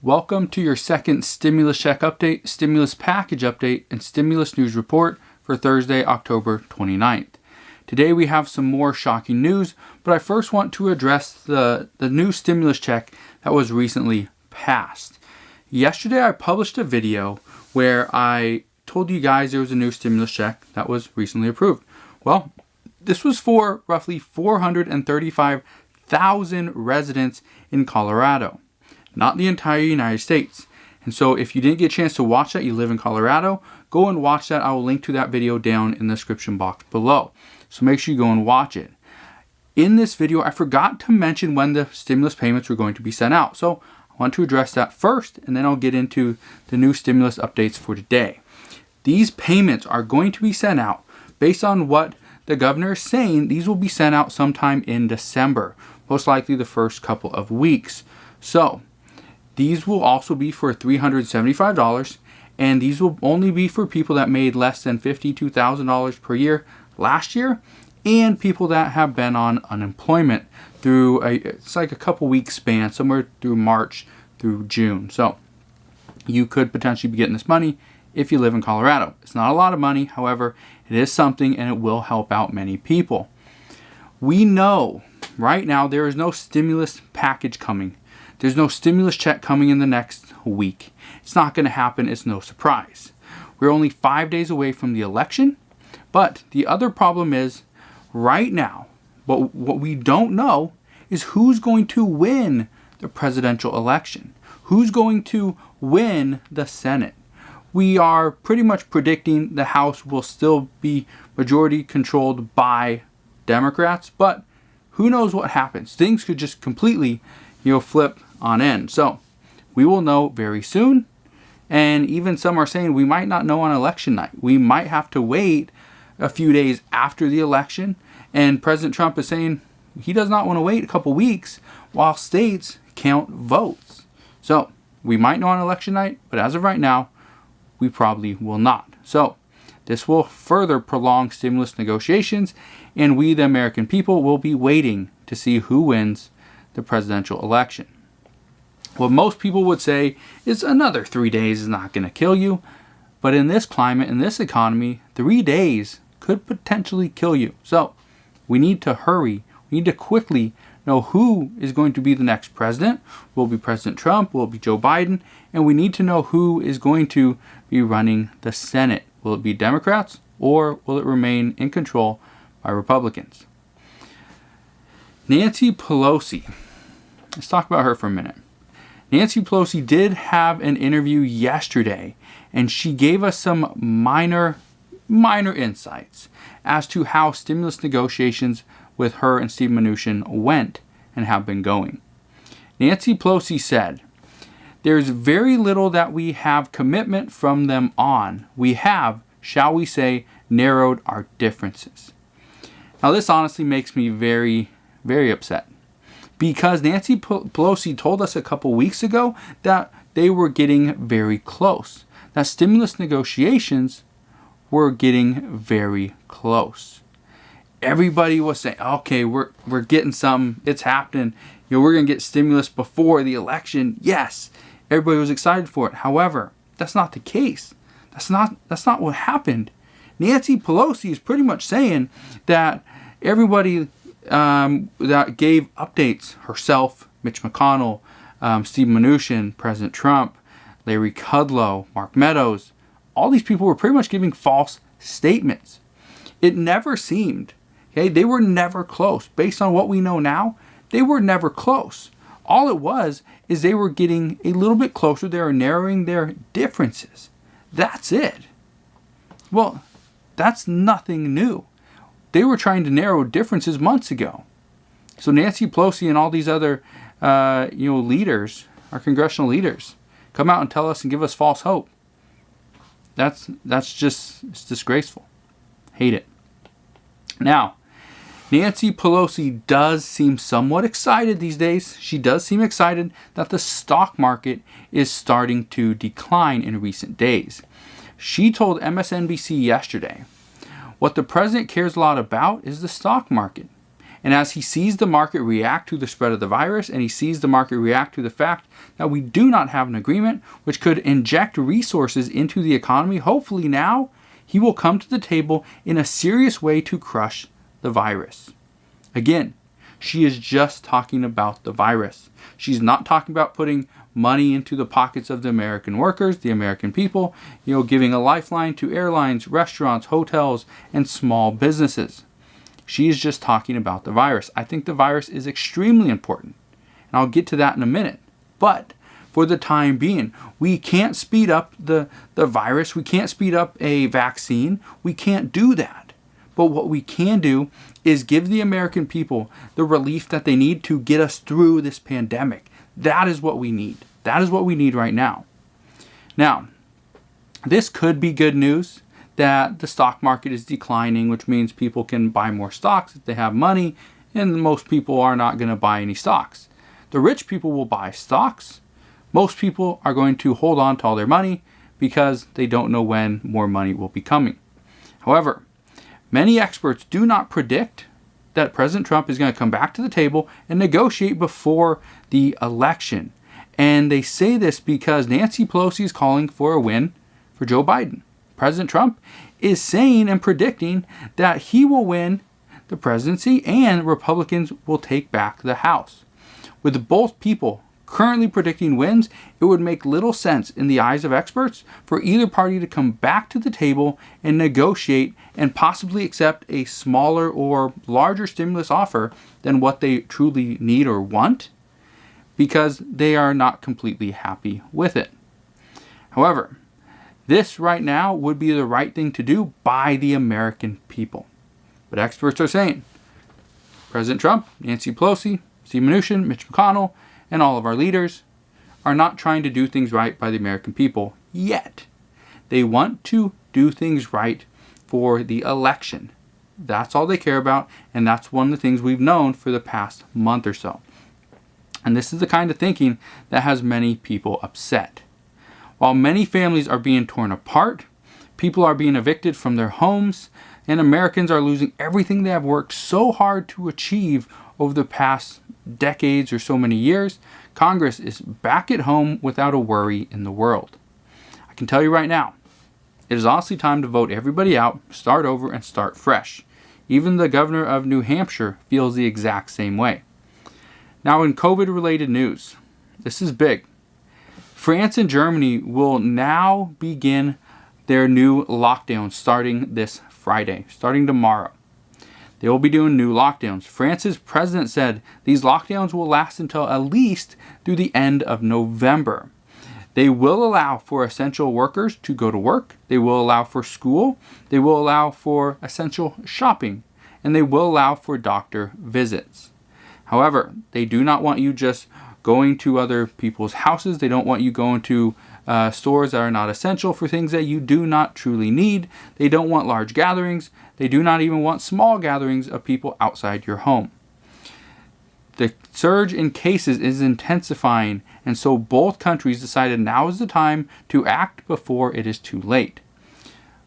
Welcome to your second stimulus check update, stimulus package update, and stimulus news report for Thursday, October 29th. Today we have some more shocking news, but I first want to address the new stimulus check that was recently passed. Yesterday I published a video where I told you guys there was a new stimulus check that was recently approved. Well, this was for roughly 435,000 residents in Colorado, not the entire United States. And so if you didn't get a chance to watch that, you live in Colorado, go and watch that. I will link to that video down in the description box below. So make sure you go and watch it. In this video, I forgot to mention when the stimulus payments were going to be sent out. So I want to address that first, and then I'll get into the new stimulus updates for today. These payments are going to be sent out based on what the governor is saying. These will be sent out sometime in December, most likely the first couple of weeks. So these will also be for $375, and these will only be for people that made less than $52,000 per year last year, and people that have been on unemployment through it's like a couple weeks span, somewhere through March through June. So you could potentially be getting this money if you live in Colorado. It's not a lot of money, however, it is something, and it will help out many people. We know right now there is no stimulus package coming. There's no stimulus check coming in the next week. It's not going to happen. It's no surprise. We're only 5 days away from the election. But the other problem is right now, what we don't know is who's going to win the presidential election. Who's going to win the Senate? We are pretty much predicting the House will still be majority controlled by Democrats, but who knows what happens? Things could just completely, flip on end. So we will know very soon. And even some are saying we might not know on election night. We might have to wait a few days after the election. And President Trump is saying he does not want to wait a couple weeks while states count votes. So we might know on election night, but as of right now, we probably will not. So this will further prolong stimulus negotiations, and we, the American people, will be waiting to see who wins the presidential election. What most people would say is another 3 days is not going to kill you. But in this climate, in this economy, 3 days could potentially kill you. So we need to hurry. We need to quickly know who is going to be the next president. Will it be President Trump? Will it be Joe Biden? And we need to know who is going to be running the Senate. Will it be Democrats, or will it remain in control by Republicans? Nancy Pelosi. Let's talk about her for a minute. Nancy Pelosi did have an interview yesterday, and she gave us some minor insights as to how stimulus negotiations with her and Steve Mnuchin went and have been going. Nancy Pelosi said, "There's very little that we have commitment from them on. We have, shall we say, narrowed our differences." Now this honestly makes me very, very upset, because Nancy Pelosi told us a couple weeks ago that they were getting very close. That stimulus negotiations were getting very close. Everybody was saying, okay, we're getting something. It's happening. We're going to get stimulus before the election. Yes, everybody was excited for it. However, that's not the case. That's not what happened. Nancy Pelosi is pretty much saying that everybody that gave updates, herself, Mitch McConnell, Steve Mnuchin, President Trump, Larry Kudlow, Mark Meadows, all these people were pretty much giving false statements. It never seemed, they were never close. Based on what we know now, they were never close. All it was is they were getting a little bit closer. They were narrowing their differences. That's it. Well, that's nothing new. They were trying to narrow differences months ago. So Nancy Pelosi and all these other, leaders, our congressional leaders, come out and tell us and give us false hope. It's disgraceful. Hate it. Now, Nancy Pelosi does seem somewhat excited these days. She does seem excited that the stock market is starting to decline in recent days. She told MSNBC yesterday, "What the president cares a lot about is the stock market. And as he sees the market react to the spread of the virus, and he sees the market react to the fact that we do not have an agreement which could inject resources into the economy, hopefully now he will come to the table in a serious way to crush the virus. Again, she is just talking about the virus. She's not talking about putting money into the pockets of the American workers, the American people, giving a lifeline to airlines, restaurants, hotels, and small businesses. She is just talking about the virus. I think the virus is extremely important, and I'll get to that in a minute. But for the time being, we can't speed up the virus. We can't speed up a vaccine. We can't do that. But what we can do is give the American people the relief that they need to get us through this pandemic. That is what we need. That is what we need right now. Now, this could be good news that the stock market is declining, which means people can buy more stocks if they have money, and most people are not going to buy any stocks. The rich people will buy stocks. Most people are going to hold on to all their money because they don't know when more money will be coming. However, many experts do not predict that President Trump is going to come back to the table and negotiate before the election. And they say this because Nancy Pelosi is calling for a win for Joe Biden. President Trump is saying and predicting that he will win the presidency and Republicans will take back the House. With both people currently predicting wins, it would make little sense in the eyes of experts for either party to come back to the table and negotiate and possibly accept a smaller or larger stimulus offer than what they truly need or want, because they are not completely happy with it. However, this right now would be the right thing to do by the American people. But experts are saying President Trump, Nancy Pelosi, Steve Mnuchin, Mitch McConnell, and all of our leaders are not trying to do things right by the American people yet. They want to do things right for the election. That's all they care about, and that's one of the things we've known for the past month or so. And this is the kind of thinking that has many people upset. While many families are being torn apart, people are being evicted from their homes, and Americans are losing everything they have worked so hard to achieve over the past decades or so many years, Congress is back at home without a worry in the world. I can tell you right now, it is honestly time to vote everybody out, start over, and start fresh. Even the governor of New Hampshire feels the exact same way. Now, in COVID-related news, this is big. France and Germany will now begin their new lockdown starting this Friday, starting tomorrow. They will be doing new lockdowns. France's president said these lockdowns will last until at least through the end of November. They will allow for essential workers to go to work. They will allow for school. They will allow for essential shopping. And they will allow for doctor visits. However, they do not want you just going to other people's houses. They don't want you going to stores that are not essential for things that you do not truly need. They don't want large gatherings. They do not even want small gatherings of people outside your home. The surge in cases is intensifying, and so both countries decided now is the time to act before it is too late.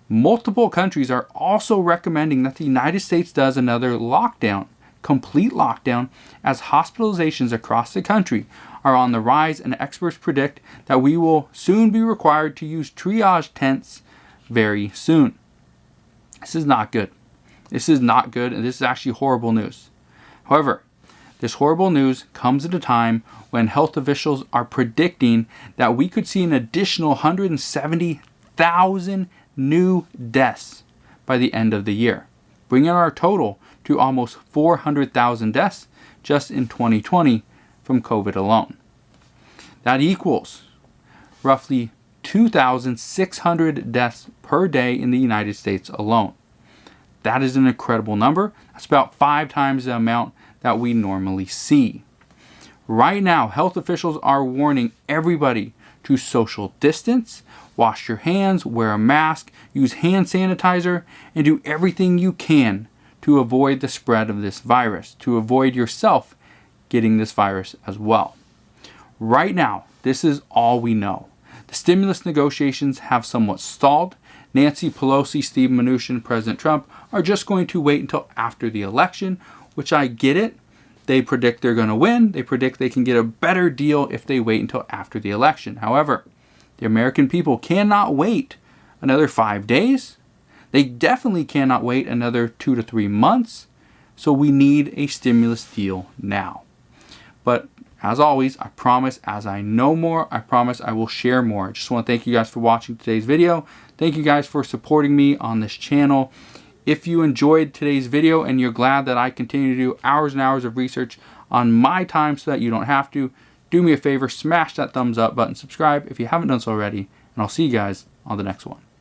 Multiple countries are also recommending that the United States does another lockdown, complete lockdown, as hospitalizations across the country are on the rise, and experts predict that we will soon be required to use triage tents very soon. This is not good. This is not good, and this is actually horrible news. However, this horrible news comes at a time when health officials are predicting that we could see an additional 170,000 new deaths by the end of the year, bringing our total to almost 400,000 deaths just in 2020 from COVID alone. That equals roughly 2,600 deaths per day in the United States alone. That is an incredible number. That's about 5 times the amount that we normally see. Right now, health officials are warning everybody to social distance, wash your hands, wear a mask, use hand sanitizer, and do everything you can to avoid the spread of this virus, to avoid yourself getting this virus as well. Right now, this is all we know. The stimulus negotiations have somewhat stalled. Nancy Pelosi, Steve Mnuchin, and President Trump are just going to wait until after the election, which I get it. They predict they're going to win. They predict they can get a better deal if they wait until after the election. However, the American people cannot wait another 5 days. They definitely cannot wait another 2 to 3 months. So we need a stimulus deal now. But as always, I promise as I know more, I promise I will share more. I just want to thank you guys for watching today's video. Thank you guys for supporting me on this channel. If you enjoyed today's video and you're glad that I continue to do hours and hours of research on my time so that you don't have to, do me a favor, smash that thumbs up button, subscribe if you haven't done so already, and I'll see you guys on the next one.